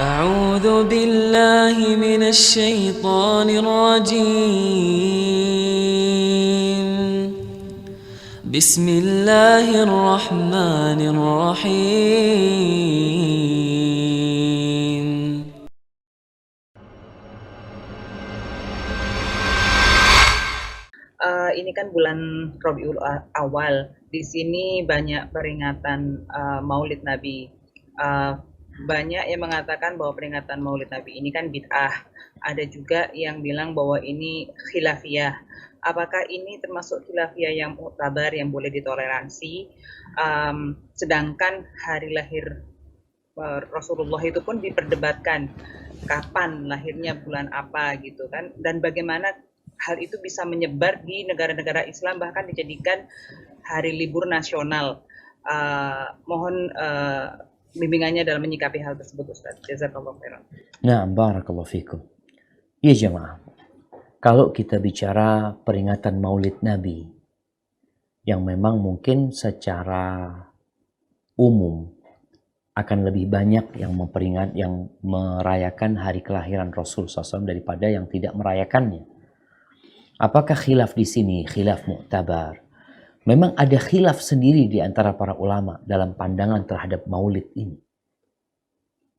أعوذ بالله من الشيطان الرجيم بسم الله الرحمن الرحيم Ini kan bulan Rabiul Awal. Di sini banyak peringatan Maulid Nabi. Banyak yang mengatakan bahwa peringatan Maulid Nabi ini kan bid'ah. Ada juga yang bilang bahwa ini khilafiyah. Apakah ini termasuk khilafiyah yang muktabar yang boleh ditoleransi? Sedangkan hari lahir Rasulullah itu pun diperdebatkan kapan lahirnya, bulan apa gitu kan, dan bagaimana hal itu bisa menyebar di negara-negara Islam bahkan dijadikan hari libur nasional. Mohon bimbingannya dalam menyikapi hal tersebut, Ustaz. Jazakallahu khairan. Nah, barakallahu fikum. Ya jemaah, kalau kita bicara peringatan Maulid Nabi yang memang mungkin secara umum akan lebih banyak yang merayakan hari kelahiran Rasul SAW daripada yang tidak merayakannya. Apakah khilaf di sini? Khilaf mu'tabar. Memang ada khilaf sendiri di antara para ulama dalam pandangan terhadap maulid ini.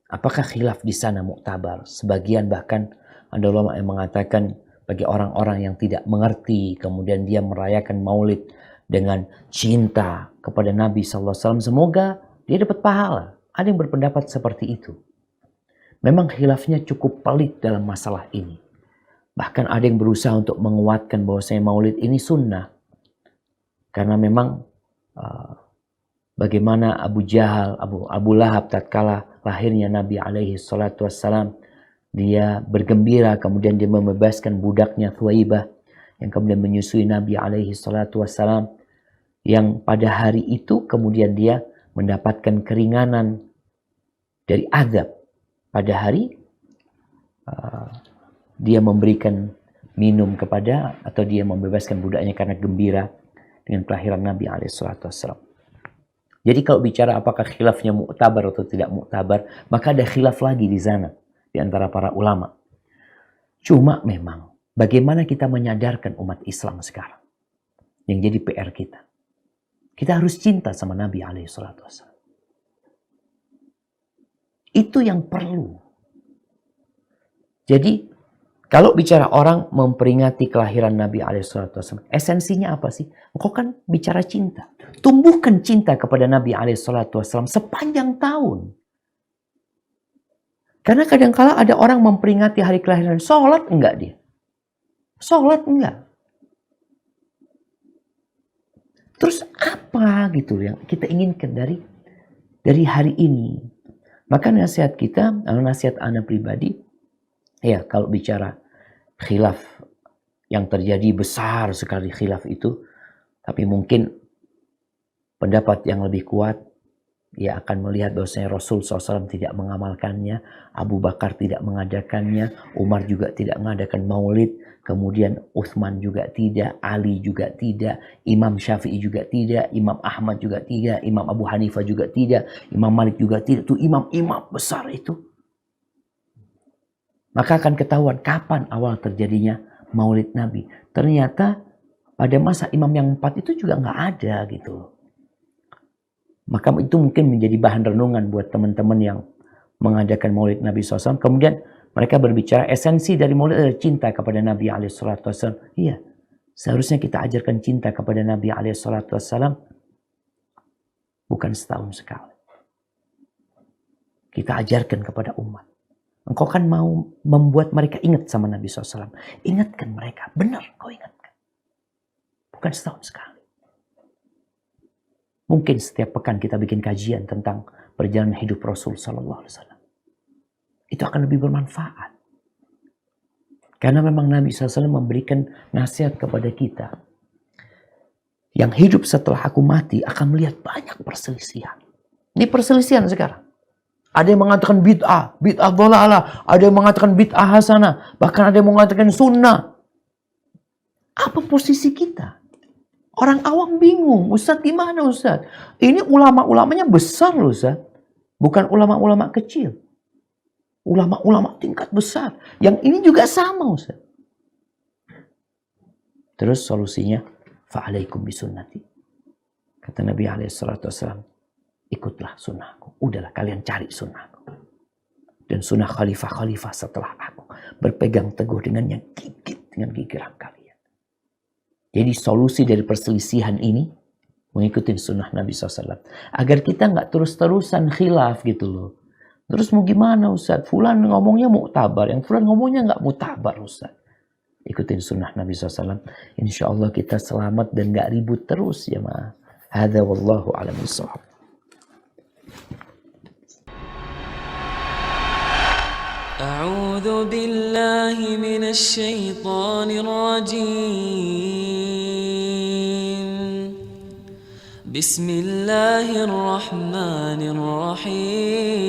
Apakah khilaf di sana mu'tabar? Sebagian bahkan ada ulama yang mengatakan bagi orang-orang yang tidak mengerti, kemudian dia merayakan maulid dengan cinta kepada Nabi SAW, semoga dia dapat pahala. Ada yang berpendapat seperti itu. Memang khilafnya cukup pelik dalam masalah ini. Bahkan ada yang berusaha untuk menguatkan bahwasanya maulid ini sunnah. Karena memang bagaimana Abu Jahal, Abu Lahab tatkala lahirnya Nabi alaihi salatu wassalam, dia bergembira, kemudian dia membebaskan budaknya Thuwaibah yang kemudian menyusui Nabi alaihi salatu wassalam, yang pada hari itu kemudian dia mendapatkan keringanan dari azab. Pada hari dia memberikan minum kepada, atau dia membebaskan budaknya karena gembira dengan kelahiran Nabi alaihissalam. Jadi kalau bicara apakah khilafnya mu'tabar atau tidak mu'tabar, maka ada khilaf lagi di sana di antara para ulama. Cuma memang bagaimana kita menyadarkan umat Islam sekarang yang jadi PR kita. Kita harus cinta sama Nabi alaihissalam. Itu yang perlu. Jadi kalau bicara orang memperingati kelahiran Nabi alaihissalam, esensinya apa sih? Engkau kan bicara cinta. Tumbuhkan cinta kepada Nabi alaihissalam sepanjang tahun. Karena kadang-kala ada orang memperingati hari kelahiran, sholat enggak dia? Sholat enggak? Terus apa gitu yang kita inginkan dari hari ini? Maka nasihat kita, nasihat ana pribadi, ya kalau bicara khilaf yang terjadi besar sekali khilaf itu, tapi mungkin pendapat yang lebih kuat, ia akan melihat bahwasanya Rasul SAW tidak mengamalkannya, Abu Bakar tidak mengadakannya, Umar juga tidak mengadakan maulid, kemudian Utsman juga tidak, Ali juga tidak, Imam Syafi'i juga tidak, Imam Ahmad juga tidak, Imam Abu Hanifah juga tidak, Imam Malik juga tidak. Itu imam-imam besar itu. Maka akan ketahuan kapan awal terjadinya maulid Nabi. Ternyata pada masa imam yang 4 itu juga nggak ada gitu. Maka itu mungkin menjadi bahan renungan buat teman-teman yang mengadakan maulid Nabi SAW. Kemudian mereka berbicara esensi dari maulid adalah cinta kepada Nabi SAW. Iya, seharusnya kita ajarkan cinta kepada Nabi SAW bukan setahun sekali. Kita ajarkan kepada umat. Engkau kan mau membuat mereka ingat sama Nabi SAW. Ingatkan mereka, benar kau ingatkan. Bukan setahun sekali. Mungkin setiap pekan kita bikin kajian tentang perjalanan hidup Rasul SAW. Itu akan lebih bermanfaat. Karena memang Nabi SAW memberikan nasihat kepada kita. Yang hidup setelah aku mati akan melihat banyak perselisihan. Ini perselisihan sekarang. Ada yang mengatakan bid'ah dhalalah, ada yang mengatakan bid'ah hasanah, bahkan ada yang mengatakan sunnah. Apa posisi kita? Orang awam bingung, Ustaz di mana Ustaz? Ini ulama-ulamanya besar loh Ustaz, bukan ulama-ulama kecil. ulama-ulama tingkat besar. Yang ini juga sama, Ustaz. Terus solusinya, fa'alaikum bisunnati. Kata Nabi SAW, ikutlah sunnahku. Udahlah kalian cari sunnahku. Dan sunnah khalifah-khalifah setelah aku. Berpegang teguh dengan yang gigit, dengan gigiran kalian. Jadi solusi dari perselisihan ini, mengikuti sunnah Nabi SAW. Agar kita nggak terus-terusan khilaf gitu loh. Terus mau gimana Ustaz? Fulan ngomongnya muktabar, yang fulan ngomongnya nggak muktabar Ustaz. Ikutin sunnah Nabi SAW. Insya Allah kita selamat dan nggak ribut terus ya ma. Hadza wallahu a'lam bishawab. أعوذ بالله من الشيطان الرجيم بسم الله الرحمن الرحيم